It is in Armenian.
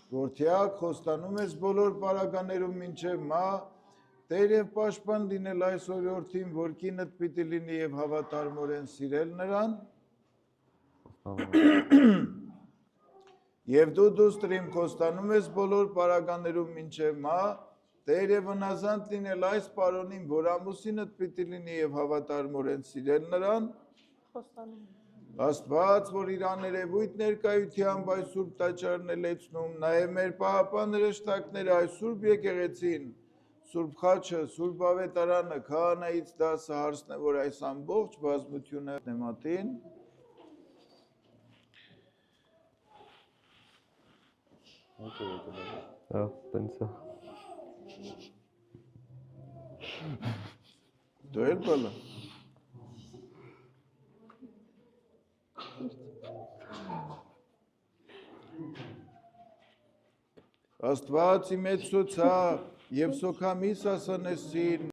Որթյակ խոստանում ես բոլոր պարագաներում մինչև մա, Տեր և պաշտպան լինել այս օրիորդին, որ կինդ պիտի լինի և հավատարմորեն սիրել նրան, և դու դուստրիմ խոստանում ես բոլոր պարագաներում մինչև մա, Տեր և վնազանդ լինել այս պարոնին, որ ամուսինդ պիտի լինի և հավատարմորեն սիրել նրան, Աստված, որ իր աներևույթ ներկայությամբ այս սուրբ տաճարն է լեցնում, նաև մեր պահապան հրեշտակները այս սուրբ եկեղեցին, Սուրբ խաչը, Սուրբ ավետարանը, քահանայից դասը հարցն է, որ այս ամբողջ բազմությունը նեմատին, դու էլ բալը։ Աստված իմ էցոցա և սոքամիս ասանեսին,